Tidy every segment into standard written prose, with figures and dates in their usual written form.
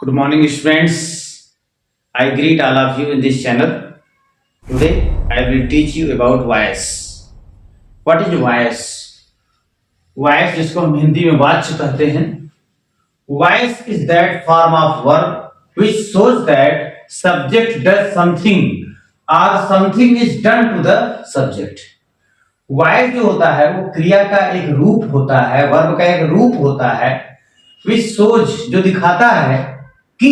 Good morning, students. I greet all of you in this channel. Today, I will teach you about voice. What is voice? Voice जिसको हम हिंदी में वाच्य कहते हैं. Voice is that form of verb which shows that subject does something or something is done to the subject. Voice जो होता है वो क्रिया का एक रूप होता है, वर्ब का एक रूप होता है, which shows जो दिखाता है कि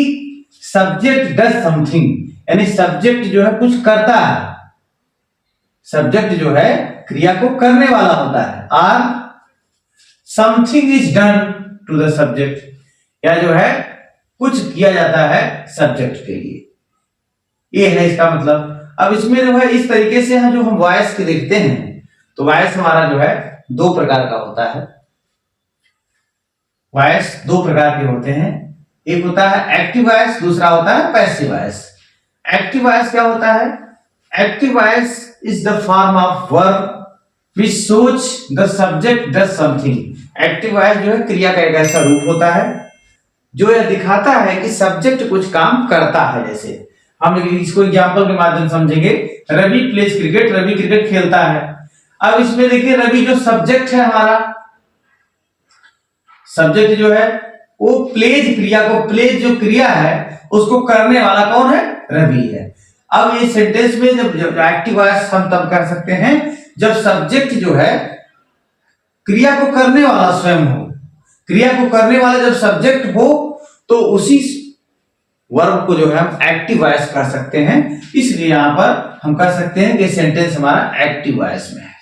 सब्जेक्ट डज समथिंग, यानी सब्जेक्ट जो है कुछ करता है. सब्जेक्ट जो है क्रिया को करने वाला होता है. और something is done to the subject, या जो है कुछ किया जाता है सब्जेक्ट के लिए. ये है इसका मतलब. अब इसमें जो है इस तरीके से जो हम वॉइस के देखते हैं तो वॉइस हमारा जो है दो प्रकार का होता है. वॉइस दो प्रकार के होते हैं. एक होता है एक्टिव वॉइस, दूसरा होता है पैसिव वॉइस. एक्टिव वॉइस क्या होता है? Active voice is the form of verb which shows the subject does something. Active voice जो है क्रिया का एक ऐसा रूप होता है जो यह दिखाता है कि सब्जेक्ट कुछ काम करता है. जैसे हम इसको एग्जांपल के माध्यम से समझेंगे. Ravi plays cricket, Ravi cricket खेलता है. अब इसमें देखिए रवि जो सब्जेक्ट है हमारा, सब्जेक्ट जो है वो प्लेज क्रिया को, प्लेज जो क्रिया है उसको करने वाला कौन है? रवि है. अब ये सेंटेंस में जब एक्टिव वॉइस हम तब कर सकते हैं जब सब्जेक्ट जो है क्रिया को करने वाला स्वयं हो. क्रिया को करने वाला जब सब्जेक्ट हो तो उसी वर्ब को जो है हम एक्टिव वॉइस कर सकते हैं. इसलिए यहां पर हम कह सकते हैं कि सेंटेंस हमारा एक्टिव वॉइस में है.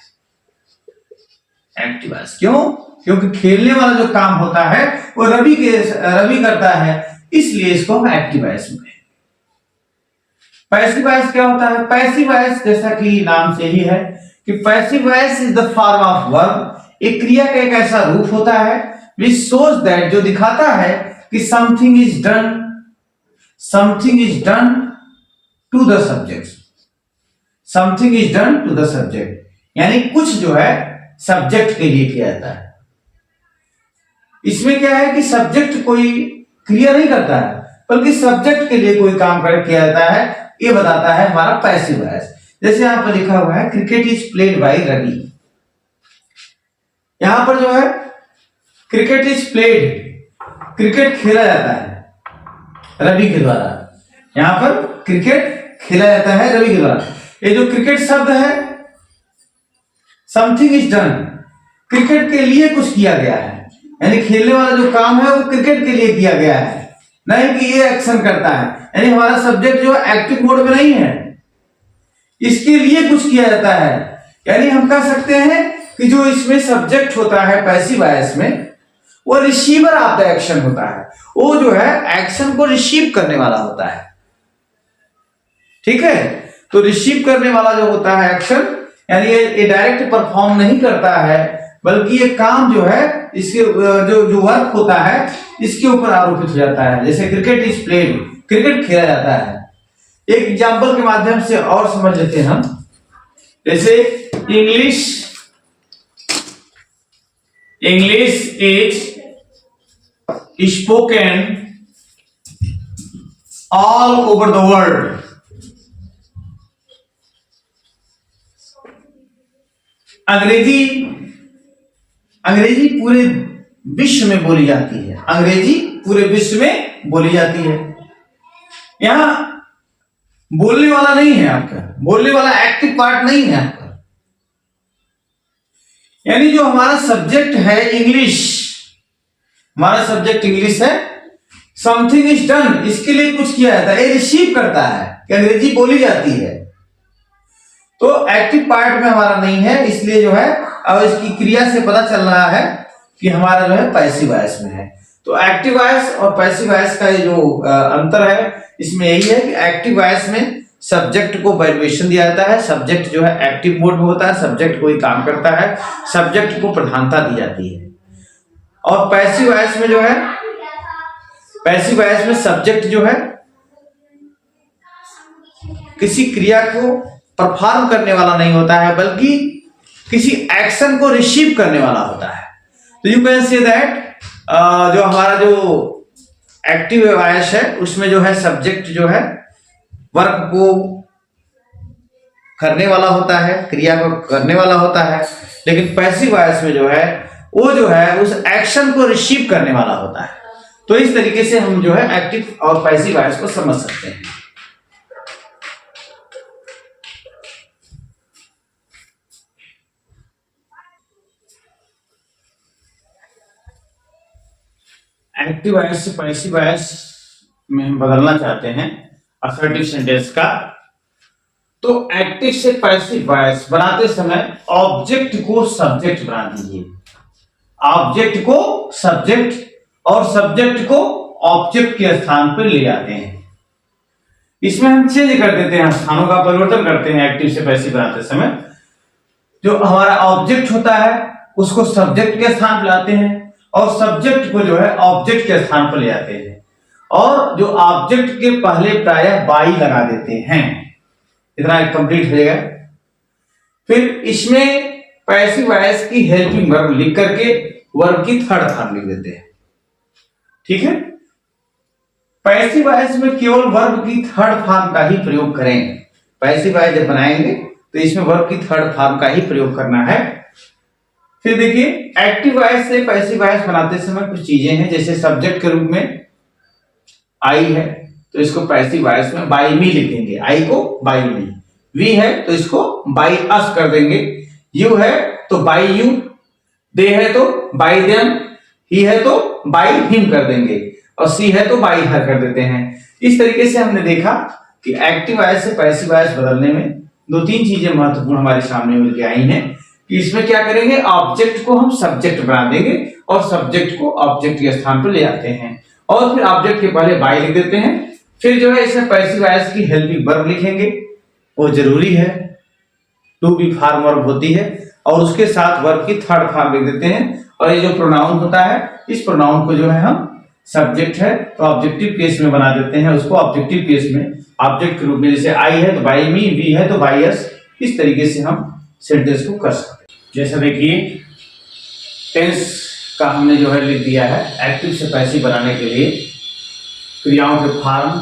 एक्टिव वॉइस क्यों? क्योंकि खेलने वाला जो काम होता है वो रवि करता है, इसलिए इसको हम एक्टिव वॉइस में. पैसिव वॉइस क्या होता है? पैसिव वॉइस जैसा कि नाम से ही है कि passive voice is the form of verb. एक क्रिया का एक ऐसा रूप होता है which shows that जो दिखाता है कि something is done to the subject. something is done to the subject, यानी कुछ जो है सब्जेक्ट के लिए किया जाता है. इसमें क्या है कि सब्जेक्ट कोई क्रिया नहीं करता है बल्कि सब्जेक्ट के लिए कोई काम किया जाता है. ये बताता है हमारा पैसिव वॉइस. जैसे यहां पर लिखा हुआ है cricket is played by Ravi. यहां पर जो है क्रिकेट इज प्लेड, क्रिकेट खेला जाता है रवि के द्वारा. यहां पर क्रिकेट खेला जाता है रवि के द्वारा. ये जो क्रिकेट शब्द है, समथिंग इज डन, क्रिकेट के लिए कुछ किया गया है, यानी खेलने वाला जो काम है वो क्रिकेट के लिए किया गया है, नहीं कि ये एक्शन करता है. यानी हमारा सब्जेक्ट जो है एक्टिव मोड में नहीं है, इसके लिए कुछ किया जाता है. यानी हम कह सकते हैं कि जो इसमें सब्जेक्ट होता है पैसिव वॉइस में वो रिसीवर ऑफ द एक्शन होता है. वो जो है एक्शन को रिसीव करने वाला होता है. ठीक है, तो रिसीव करने वाला जो होता है एक्शन, यानी ये डायरेक्ट परफॉर्म नहीं करता है बल्कि ये काम जो है इसके जो वर्क होता है इसके ऊपर आरोपित हो जाता है. जैसे क्रिकेट इज प्लेड, क्रिकेट खेला जाता है. एक एग्जांपल के माध्यम से और समझ लेते हैं हम. जैसे English is spoken all over the world. अंग्रेजी पूरे विश्व में बोली जाती है. अंग्रेजी पूरे विश्व में बोली जाती है. यहां बोलने वाला नहीं है आपका, बोलने वाला एक्टिव पार्ट नहीं है आपका. यानी जो हमारा सब्जेक्ट है इंग्लिश, हमारा सब्जेक्ट इंग्लिश है. समथिंग इज डन, इसके लिए कुछ किया जाता है, ये रिसीव करता है कि अंग्रेजी बोली जाती है. तो एक्टिव पार्ट में हमारा नहीं है, इसलिए जो है अब इसकी क्रिया से पता चल रहा है कि हमारा जो है पैसिव वॉइस में है. तो एक्टिव वॉइस और पैसिव वॉइस का जो अंतर है इसमें यही है कि एक्टिव वॉइस में सब्जेक्ट को वैल्यूएशन दिया जाता है. सब्जेक्ट जो है एक्टिव मोड में होता है, सब्जेक्ट कोई काम करता है, सब्जेक्ट को प्रधानता दी जाती है. और पैसिव वॉइस में जो है, पैसिव वॉइस में सब्जेक्ट जो है किसी क्रिया को परफॉर्म करने वाला नहीं होता है बल्कि किसी एक्शन को रिसीव करने वाला होता है. तो यू कैन से दैट जो हमारा जो एक्टिव वॉइस है, उसमें जो है सब्जेक्ट जो है वर्क को करने वाला होता है, क्रिया को करने वाला होता है। लेकिन पैसिव वॉइस में जो है वो जो है उस एक्शन को रिसीव करने वाला होता है। तो इस तरीके से हम जो है एक्टिव और पैसिव वॉइस को समझ सकते हैं। एक्टिव वॉइस से पैसिव वॉइस में हम बदलना चाहते हैं असर्टिव सेंटेंस का, तो एक्टिव से पैसिव वॉइस बनाते समय ऑब्जेक्ट को सब्जेक्ट बना दीजिए। ऑब्जेक्ट को सब्जेक्ट और सब्जेक्ट को ऑब्जेक्ट के स्थान पर ले आते हैं। इसमें हम चेंज कर देते हैं, स्थानों का परिवर्तन करते हैं। एक्टिव से पैसिव बनाते समय जो हमारा ऑब्जेक्ट होता है उसको सब्जेक्ट के स्थान पर लाते हैं और सब्जेक्ट को जो है ऑब्जेक्ट के स्थान पर ले आते हैं, और जो ऑब्जेक्ट के पहले प्रायः बाई लगा देते हैं। इतना कंप्लीट हो जाएगा। फिर इसमें पैसिव वॉइस की हेल्पिंग वर्ब लिख करके वर्ब की थर्ड फॉर्म लिख देते हैं। ठीक है, पैसिव वॉइस में केवल वर्ब की थर्ड फॉर्म का ही प्रयोग करें। पैसिव वॉइस जब बनाएंगे तो इसमें वर्ब की थर्ड फॉर्म का ही प्रयोग करना है। फिर देखिए, एक्टिव वॉइस से पैसिव वॉइस बनाते समय कुछ चीजें हैं, जैसे सब्जेक्ट के रूप में आई है तो इसको पैसिव वॉइस में बाई मी लिख देंगे, आई को बाई मी। वी है तो इसको बाई अस कर देंगे, यू है तो बाई यू, दे है तो बाई देम, ही है तो बाई हिम कर देंगे, और सी है तो बाई हर कर देते हैं। इस तरीके से हमने देखा कि एक्टिव वॉइस से पैसिव वॉइस बदलने में दो तीन चीजें महत्वपूर्ण हमारे सामने मिलकर आई हैं कि इसमें क्या करेंगे, ऑब्जेक्ट को हम सब्जेक्ट बना देंगे और सब्जेक्ट को ऑब्जेक्ट के स्थान पर ले आते हैं, और फिर ऑब्जेक्ट के पहले बाई लिख देते हैं। फिर जो है इसमें पैसिव वॉइस की हेल्पिंग वर्ब लिखेंगे, वो जरूरी है, टू बी फॉर्म वर्ब होती है, और उसके साथ वर्ब की थर्ड फॉर्म लिख देते हैं। और ये जो प्रोनाउन होता है, इस प्रोनाउन को जो है हम सब्जेक्ट है तो ऑब्जेक्टिव केस में बना देते हैं, उसको ऑब्जेक्टिव केस में ऑब्जेक्ट के रूप में, जैसे आई है तो बाई मी, वी है तो बाई अस। इस तरीके से हम सेंटेंस को कर सकते हैं। जैसा देखिए, टेंस का हमने जो है लिख दिया है एक्टिव से पैसिव बनाने के लिए क्रियाओं के फॉर्म।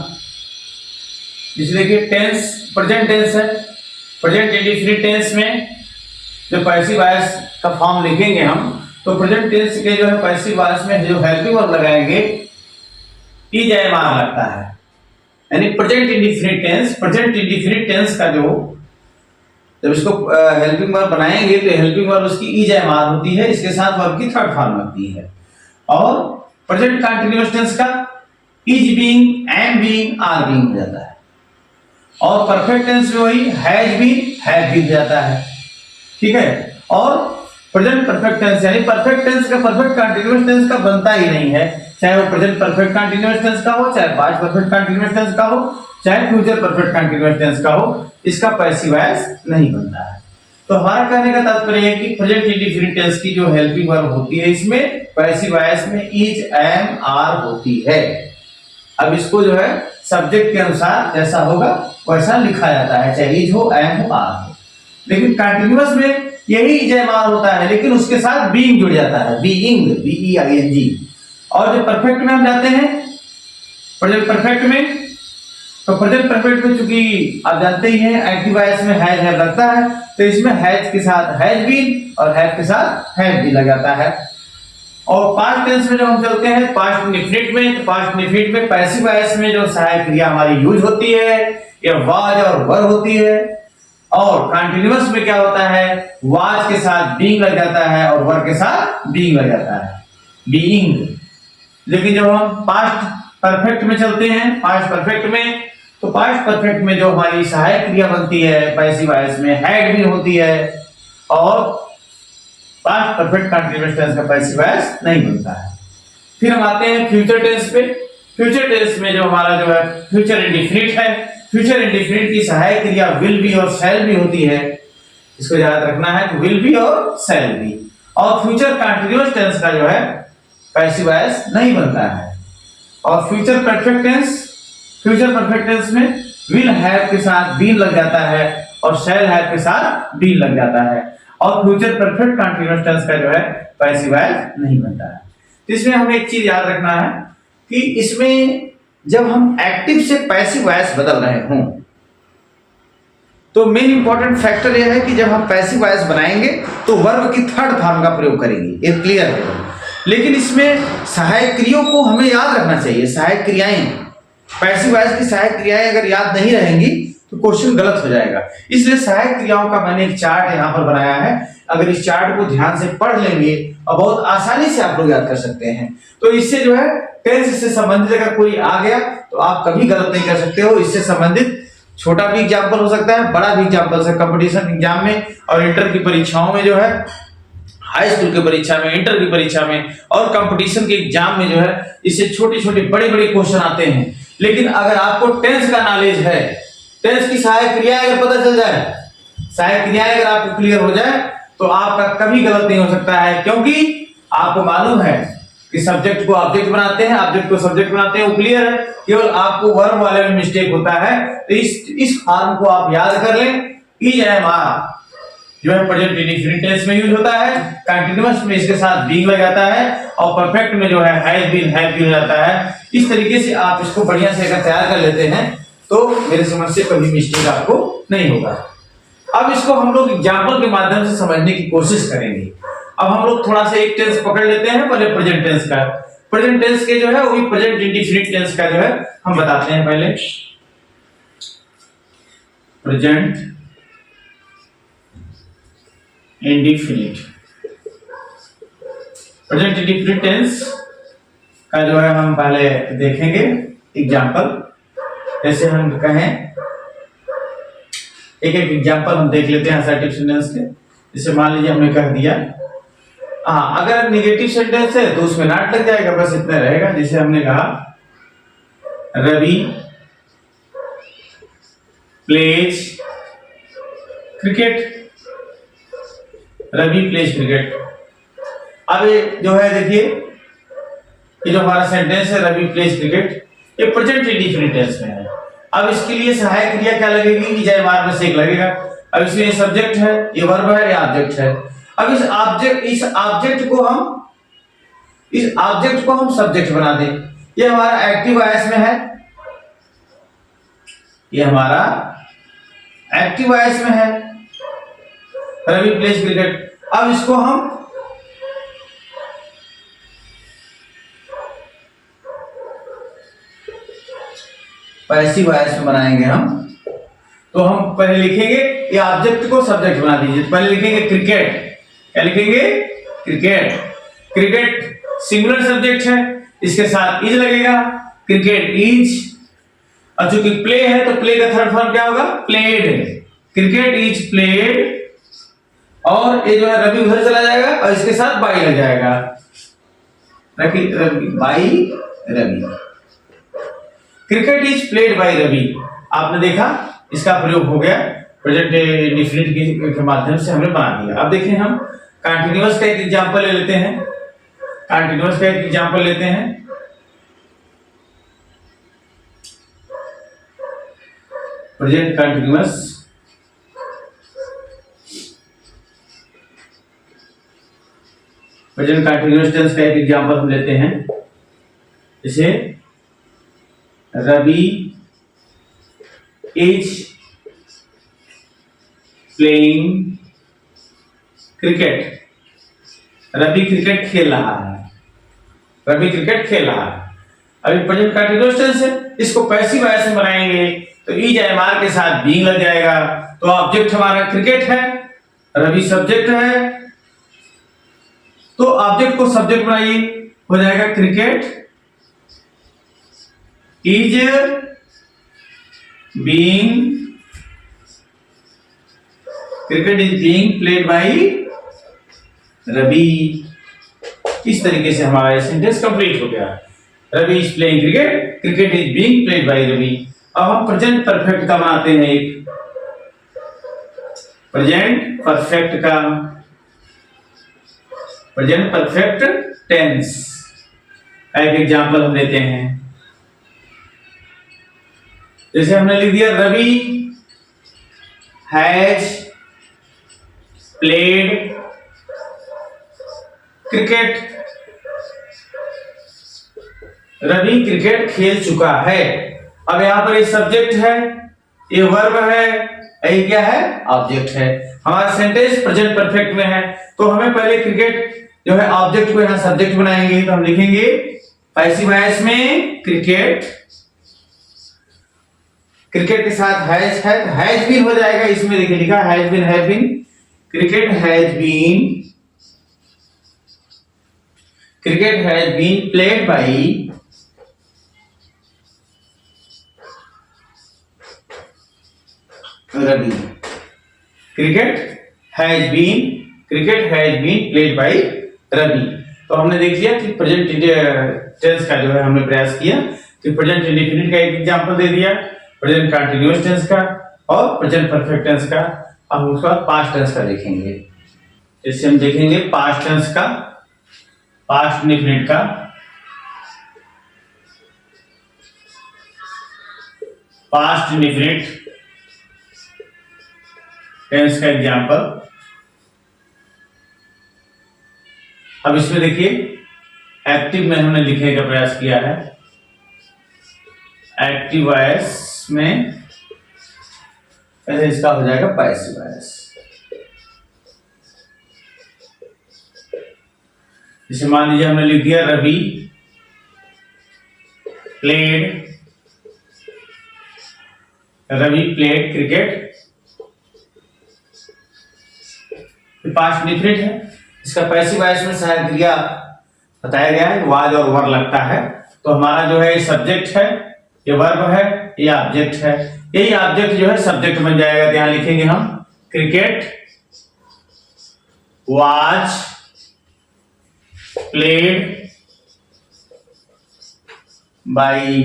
जैसे देखिए, टेंस प्रेजेंट टेंस है, प्रेजेंट इंडेफिनिट टेंस में जो पैसिव वॉइस का फॉर्म लिखेंगे हम, तो प्रेजेंट टेंस के जो है पैसिव वॉइस में जो हेल्पिंग वर्ब लगाएंगे ई जायमान लगता है, यानी present indefinite tense. Present indefinite tense का जो जब इसको हेल्पिंग वर्ब बनाएंगे तो हेल्पिंग वर्ब उसकी ई जायमान होती है, इसके साथ वर्ब की थर्ड फॉर्म लगती है। और प्रेजेंट कंटीन्यूअस टेंस का is being, am being, are being हो जाता है। और परफेक्ट टेंस में वही हैज बीन, हैव बीन हो जाता है। ठीक है, और प्रेजेंट परफेक्ट टेंस यानी परफेक्ट टेंस का परफेक्ट कंटीन्यूअस टेंस का बनता ही नहीं है, चाहे वो प्रेजेंट परफेक्ट कंटीन्यूअस टेंस का हो, चाहे पास्ट परफेक्ट कंटीन्यूअस टेंस का हो, चाहे फ्यूचर परफेक्ट कंटीन्यूअस टेंस का हो, इसका पैसिव वॉइस नहीं बनता है। तो हमारा कहने का तात्पर्य है कि प्रेजेंट इंडेफिनिट टेंस की जो हेल्पिंग वर्ब होती है इसमें पैसिव वॉइस में इज, एम, आर होती है। अब इसको जो है सब्जेक्ट के अनुसार जैसा होगा वैसा लिखा जाता है, चाहे इज हो, एम हो, आर हो। लेकिन कंटीन्यूअस में यही जयमाल होता है, लेकिन उसके साथ बीइंग जुड़ जाता है, बीइंग, बीईआईएनजी। और जो परफेक्ट में हम जाते हैं प्रेजेंट परफेक्ट में, तो प्रेजेंट परफेक्ट में चूंकि आप जानते ही हैं एक्टिव वॉइस में हैज है लगता है, तो इसमें हैज के साथ हैज बीन और हैव के साथ हैव भी लग जाता है। और पास्ट टेंस में जब हम चलते हैं पास्ट इंडेफिनिट में, तो पास्ट इंडेफिनिट में पैसिव वॉइस में जो सहायक क्रिया हमारी यूज होती है या वाज और वर होती है। और कंटीन्यूअस में क्या होता है, वाज के साथ बीइंग लग जाता है और वर के साथ बीइंग लग जाता है, बीइंग। लेकिन जब हम पास्ट परफेक्ट में चलते हैं, पास्ट परफेक्ट में, तो पास्ट परफेक्ट में जो हमारी सहायक क्रिया बनती है पैसिव वॉइस में हैड बीन होती है, और पास्ट परफेक्ट कंटीन्यूअस टेंस का पैसिव वॉइस नहीं बनता है। फिर हम आते हैं फ्यूचर टेंस पे। फ्यूचर टेंस में जो हमारा जो है फ्यूचर इंडेफिनिट है, फ्यूचर इंडेफिनिट की सहायक क्रिया विल बी और शैल बी होती है, इसको याद रखना है कि विल बी और शैल बी। और फ्यूचर कंटीन्यूअस टेंस का जो है पैसिव वॉइस नहीं बनता है। और future perfect tense, future perfect tense में विल हैव के साथ बीन लग जाता है और शैल हैव के साथ बीन लग जाता है। और फ्यूचर परफेक्ट कंटीन्यूअस टेंस का जो है पैसिव वॉइस नहीं बनता है। इसमें हमें एक चीज याद रखना है कि इसमें जब हम एक्टिव से पैसिव वॉइस बदल रहे हों तो मेन इंपॉर्टेंट फैक्टर यह है कि जब हम पैसिव वॉइस बनाएंगे तो वर्ब की थर्ड फॉर्म का प्रयोग करेंगे, ये क्लियर है। लेकिन इसमें सहायक क्रियाओं को हमें याद रखना चाहिए। सहायक क्रियाएं, पैसिव वॉइस की सहायक क्रियाएं अगर याद नहीं रहेंगी तो क्वेश्चन गलत हो जाएगा। इसलिए सहायक क्रियाओं का मैंने एक चार्ट यहाँ पर बनाया है। अगर इस चार्ट को ध्यान से पढ़ लेंगे और बहुत आसानी से आप लोग याद कर सकते हैं, तो इससे जो है टेंस से संबंधित अगर कोई आ गया तो आप कभी गलत नहीं कर सकते हो। इससे संबंधित छोटा भी एग्जाम्पल हो सकता है, बड़ा भी एग्जाम्पल है। कंपटीशन एग्जाम में और इंटर की परीक्षाओं में जो है, हाई स्कूल की परीक्षा में, इंटर की परीक्षा में और कंपटीशन के एग्जाम में जो है इससे छोटे छोटे बड़े बड़े क्वेश्चन आते हैं। लेकिन अगर आपको टेंस का नॉलेज है, टेंस की सहायक क्रियाएं अगर पता चल जाए, सहायक क्रियाएं अगर आपको क्लियर हो जाए तो आपका कभी गलत नहीं हो सकता है, क्योंकि आपको मालूम है कि सब्जेक्ट को ऑब्जेक्ट बनाते हैं, ऑब्जेक्ट को सब्जेक्ट बनाते हैं, वो क्लियर है। केवल आपको वर्ब वाले में मिस्टेक होता है। तो इस फॉर्म को आप याद कर लें। इज एम आर जो है प्रेजेंट इंडेफिनिट टेंस में यूज होता है, कंटीन्यूअस में इसके साथ बीइंग लग जाता है और परफेक्ट में जो है हैज बीन, हैव बीन हो जाता है। इस तरीके से आप इसको बढ़िया से अगर तैयार कर लेते हैं तो मेरे समझ से कभी मिस्टेक आपको नहीं होगा। अब इसको हम लोग एग्जाम्पल के माध्यम से समझने की कोशिश करेंगे। अब हम लोग थोड़ा सा एक टेंस पकड़ लेते हैं, पहले प्रेजेंट टेंस का। प्रेजेंट टेंस के जो है वो भी प्रेजेंट इंडेफिनिट टेंस का जो है हम बताते हैं। पहले present indefinite, present indefinite tense का जो है हम पहले देखेंगे एग्जाम्पल। जैसे हम कहें, एक एक एग्जाम्पल हम देख लेते हैं असर्टिव सेंटेंस के। जैसे मान लीजिए हमने कह दिया, हाँ अगर नेगेटिव सेंटेंस है तो उसमें नॉट लग जाएगा, बस इतना रहेगा। जैसे हमने कहा Ravi plays cricket, Ravi plays cricket. अब ये जो है देखिए, ये जो हमारा सेंटेंस है रवि प्लेज क्रिकेट, ये प्रेजेंट इंडेफिनिट टेंस में है। अब इसके लिए सहायक क्रिया क्या लगेगी? इज एम आर में से एक लगेगा। अब इसमें ये सब्जेक्ट है, ये वर्ब है, ये ऑब्जेक्ट है। अब इस ऑब्जेक्ट को हम सब्जेक्ट बना दें। ये हमारा एक्टिव वॉइस में है, ये हमारा एक्टिव वॉइस में है रवि प्लेज क्रिकेट। अब इसको हम पैसिव वॉइस में बनाएंगे हम। तो हम पहले लिखेंगे, ये ऑब्जेक्ट को सब्जेक्ट बना दीजिए। पहले लिखेंगे क्रिकेट, क्या लिखेंगे? क्रिकेट। क्रिकेट सिंगुलर सब्जेक्ट है, इसके साथ इज लगेगा, क्रिकेट इज। और चूंकि प्ले है तो प्ले का थर्ड फॉर्म क्या होगा? प्लेड। Cricket is played. और ये जो है रवि उधर चला जाएगा और इसके साथ बाई लग जाएगा, by Ravi. Cricket is played by Ravi. आपने देखा इसका प्रयोग हो गया, प्रेजेंट इंडेफिनिट के माध्यम से हमने बना दिया। अब देखें हम कंटीन्यूअस का एक एग्जांपल ले लेते हैं। कंटीन्यूअस का एक एग्जांपल लेते हैं। Present continuous, present continuous tense का एक एग्जांपल हम लेते हैं। जैसे Ravi is playing cricket. Ravi cricket खेल रहा है, रवि क्रिकेट खेल रहा है। अभी प्रेजेंट कंटीन्यूअस टेंस है, इसको पैसिव वॉइस में बनाएंगे तो इज एम आर के साथ बीइंग लग जाएगा। तो ऑब्जेक्ट हमारा क्रिकेट है, रवि सब्जेक्ट है, तो ऑब्जेक्ट को सब्जेक्ट बनाइए, हो जाएगा cricket is being, cricket is being played by Ravi. इस तरीके से हमारा ये सेंटेंस कंप्लीट हो गया। Ravi is playing cricket, cricket is being played by Ravi. अब हम प्रेजेंट परफेक्ट का बनाते हैं एक, प्रेजेंट परफेक्ट का, प्रेजेंट परफेक्ट टेंस एक एग्जांपल हम लेते हैं। जैसे हमने लिख दिया Ravi has played cricket Ravi cricket खेल चुका है। अब यहाँ पर ये सब्जेक्ट है, ये वर्ब है, ये क्या है, ऑब्जेक्ट है। हमारा सेंटेंस प्रेजेंट परफेक्ट में है, तो हमें पहले क्रिकेट जो है ऑब्जेक्ट को यहाँ सब्जेक्ट बनाएंगे। तो हम लिखेंगे पैसिव वॉइस में क्रिकेट, क्रिकेट के साथ हैज है, हैज बीन हो जाएगा। इसमें देखिए लिखा has been, have been, cricket has been, cricket has been played by Ravi. Cricket has been played by Ravi. तो हमने देख लिया कि प्रेजेंट टेंस का जो है हमने प्रयास किया कि प्रेजेंट इंडेफिनिट का एक एग्जांपल दे दिया, प्रेजेंट कंटीन्यूअस टेंस का और प्रेजेंट परफेक्ट टेंस का। अब उसके बाद पास्ट टेंस का देखेंगे। जैसे हम देखेंगे पास्ट टेंस का, पास्ट इंडेफिनिट का, पास्ट इंडेफिनिट टेंस का एग्जांपल। अब इसमें देखिए एक्टिव में हमने लिखने का प्रयास किया है। एक्टिव वॉइस में पहले इसका हो जाएगा पैसिव वॉइस। जैसे मान लीजिए हमने लिख दिया Ravi played, Ravi played cricket, past indefinite है। इसका पैसिव वॉइस में सहायक क्रिया बताया गया है, वाज और वर लगता है। तो हमारा जो है सब्जेक्ट है, ये वर्ब है, ये ऑब्जेक्ट है। यही ऑब्जेक्ट जो है सब्जेक्ट बन जाएगा। तो यहां लिखेंगे हम cricket was played by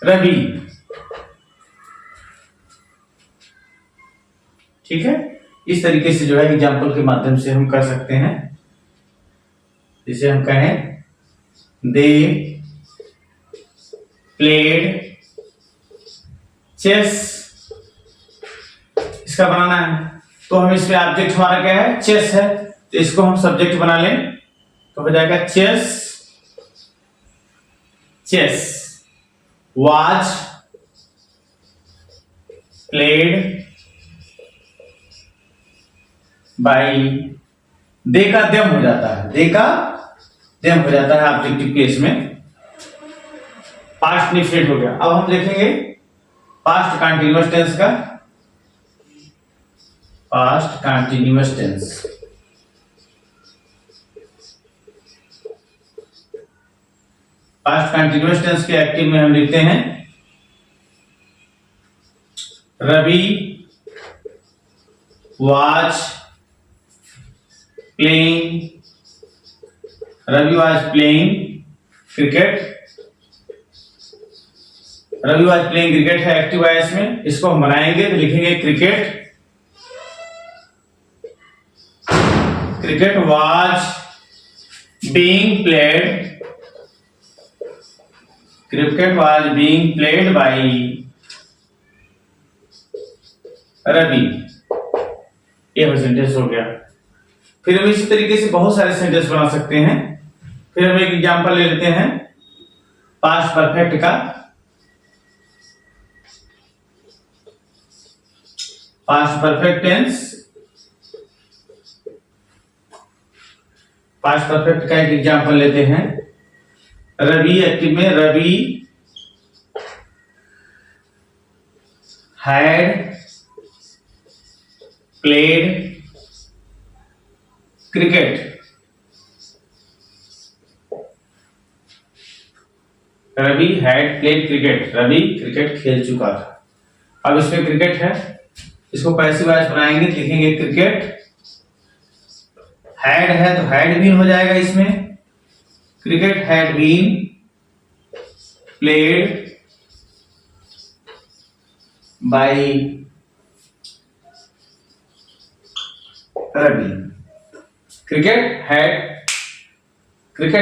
Ravi. ठीक है, इस तरीके से जो है एग्जाम्पल के माध्यम से हम कर सकते हैं। जैसे हम कहें दे प्लेड चेस, इसका बनाना है तो हम इसमें ऑब्जेक्ट हमारा क्या है, चेस है, तो इसको हम सब्जेक्ट बना लें तो हो जाएगा chess, chess was played by, they का देम हो जाता है, दे का देम हो जाता है ऑब्जेक्टिव केस में। पास्ट इंडेफिनिट हो गया। अब हम देखेंगे पास्ट कंटीन्यूअस टेंस का, past continuous tense. Past continuous tense के एक्टिव में हम लिखते हैं Ravi was playing, Ravi was playing cricket, Ravi was playing cricket है एक्टिव वॉइस में। इसको हम बनाएंगे तो लिखेंगे cricket, cricket was being played, cricket was being played by Ravi. ये सेंटेंस हो गया। फिर हम इसी तरीके से बहुत सारे सेंटेंस बना सकते हैं। फिर हम एक एग्जांपल ले लेते हैं पास्ट परफेक्ट का। Past perfect tense, past perfect का एक एग्जांपल लेते हैं। रवि एक्टिव में Ravi had played cricket, Ravi had played cricket, Ravi cricket खेल चुका था। अब इसमें क्रिकेट है, इसको पैसिव वॉइस बनाएंगे, लिखेंगे क्रिकेट, हैड है तो हैड बीन हो जाएगा इसमें, cricket had been played by Ravi, cricket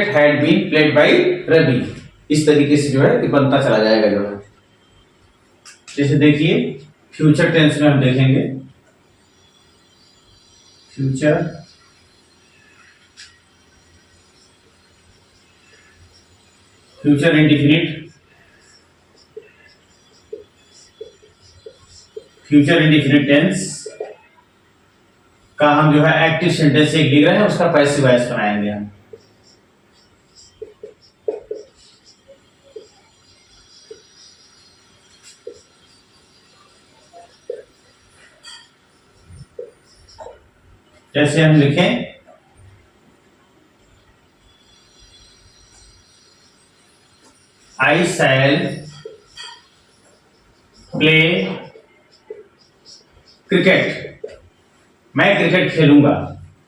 had been played by Ravi. इस तरीके से जो है बनता चला जाएगा जो है। जैसे देखिए फ्यूचर टेंस में हम देखेंगे future future indefinite, future indefinite tense का हम जो है एक्टिव सेंटेंस एक लिख रहे हैं, उसका पैसिव वॉइस बनाएंगे हम। जैसे हम लिखें आई शैल प्ले क्रिकेट, मैं क्रिकेट खेलूंगा।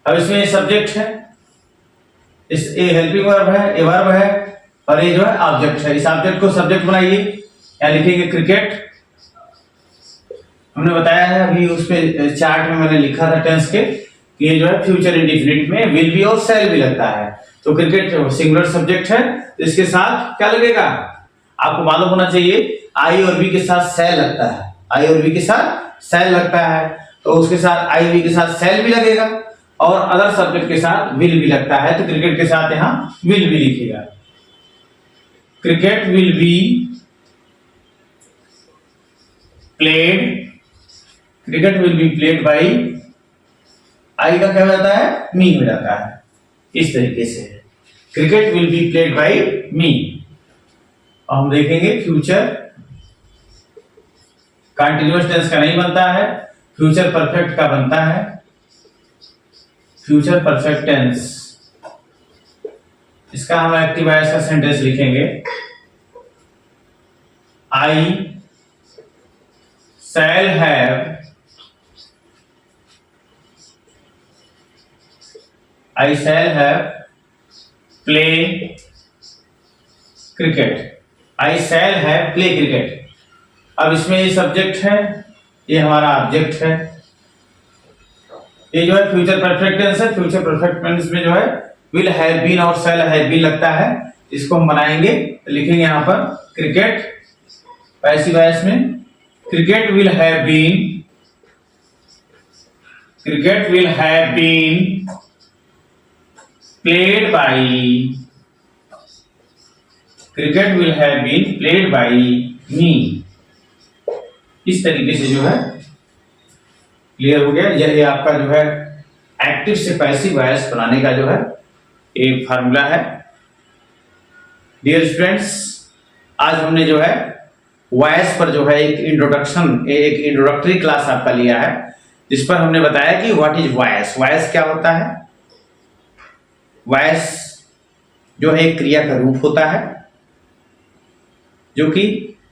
अब इसमें सब्जेक्ट है, इस ए हेल्पिंग वर्ब है, ए वर्ब है, और ये जो है ऑब्जेक्ट है। इस ऑब्जेक्ट को सब्जेक्ट बनाइए, या लिखेंगे क्रिकेट। हमने बताया है अभी उस पे चार्ट में मैंने लिखा था टेंस के कि ये जो है फ्यूचर इंडिफिनिट में विल बी और शैल भी लगता है। तो क्रिकेट सिंगुलर सब्जेक्ट है, इसके साथ क्या लगेगा आपको मालूम होना चाहिए, आई और बी के साथ शैल लगता है। आई और बी के साथ शैल लगता है, तो उसके साथ आई बी के साथ शैल भी लगेगा, और अदर सब्जेक्ट के साथ विल भी लगता है। तो क्रिकेट के साथ यहां विल भी लिखिएगा। Cricket will be played, cricket will be played by, I का क्या हो जाता है, मी हो जाता है। इस तरीके से cricket will be played by me. और हम देखेंगे फ्यूचर कंटिन्यूअस टेंस का नहीं बनता है, फ्यूचर परफेक्ट का बनता है। फ्यूचर परफेक्ट टेंस, इसका हम एक्टिव वॉइस का सेंटेंस लिखेंगे I shall have, I shall have play cricket, I shall have play cricket। अब इसमें ये सब्जेक्ट है, ये हमारा ऑब्जेक्ट है। ये जो है फ्यूचर परफेक्ट टेंस है। फ्यूचर परफेक्ट टेंस में जो है विल हैव बीन और शैल हैव बीन लगता है। इसको हम बनाएंगे, लिखेंगे यहाँ पर क्रिकेट पैसिव वॉइस में, cricket will have been, cricket will have been played by, cricket will have been played by me। इस तरीके से जो है क्लियर हो गया। यह आपका जो है एक्टिव से पैसिव वॉइस बनाने का जो है एक फार्मूला है। डियर स्टूडेंट्स, आज हमने जो है वॉइस पर जो है एक इंट्रोडक्टरी क्लास आपका लिया है, जिस पर हमने बताया कि व्हाट इज वॉइस, वॉइस क्या होता है। वॉइस जो है एक क्रिया का रूप होता है, जो कि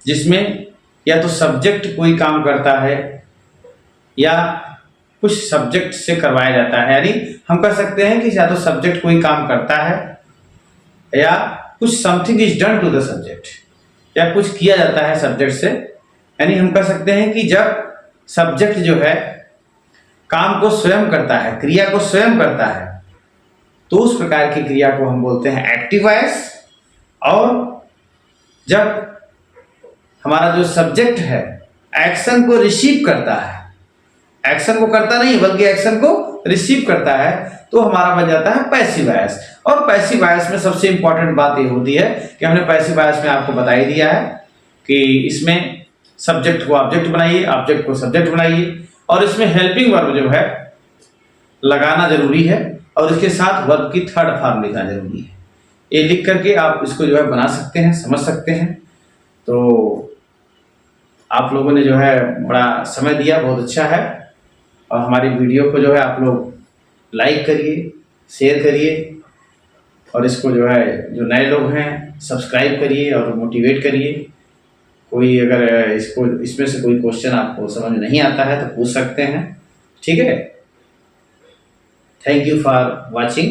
जिसमें या तो सब्जेक्ट कोई काम करता है या कुछ सब्जेक्ट से करवाया जाता है। यानी हम कह सकते हैं कि या तो सब्जेक्ट कोई काम करता है या कुछ something is done to the subject, या कुछ किया जाता है सब्जेक्ट से। यानी हम कह सकते हैं कि जब सब्जेक्ट जो है काम को स्वयं करता है, क्रिया को स्वयं करता है, तो उस प्रकार की क्रिया को हम बोलते हैं एक्टिव वॉइस। और जब हमारा जो सब्जेक्ट है एक्शन को रिसीव करता है, एक्शन को करता नहीं बल्कि एक्शन को रिसीव करता है, तो हमारा बन जाता है पैसिव वॉइस। और पैसिव वॉइस में सबसे इंपॉर्टेंट बात ये होती है कि हमने पैसिव वॉइस में आपको बता ही दिया है कि इसमें सब्जेक्ट को ऑब्जेक्ट बनाइए, ऑब्जेक्ट को सब्जेक्ट बनाइए, और इसमें हेल्पिंग वर्ब जो है लगाना जरूरी है, और इसके साथ वर्ब की थर्ड फॉर्म लिखना जरूरी है। ये लिख करके आप इसको जो है बना सकते हैं, समझ सकते हैं। तो आप लोगों ने जो है बड़ा समय दिया, बहुत अच्छा है। और हमारी वीडियो को जो है आप लोग लाइक करिए, शेयर करिए, और इसको जो है जो नए लोग हैं सब्सक्राइब करिए और मोटिवेट करिए। कोई अगर इसमें से कोई क्वेश्चन आपको समझ नहीं आता है तो पूछ सकते हैं, ठीक है। Thank you for watching.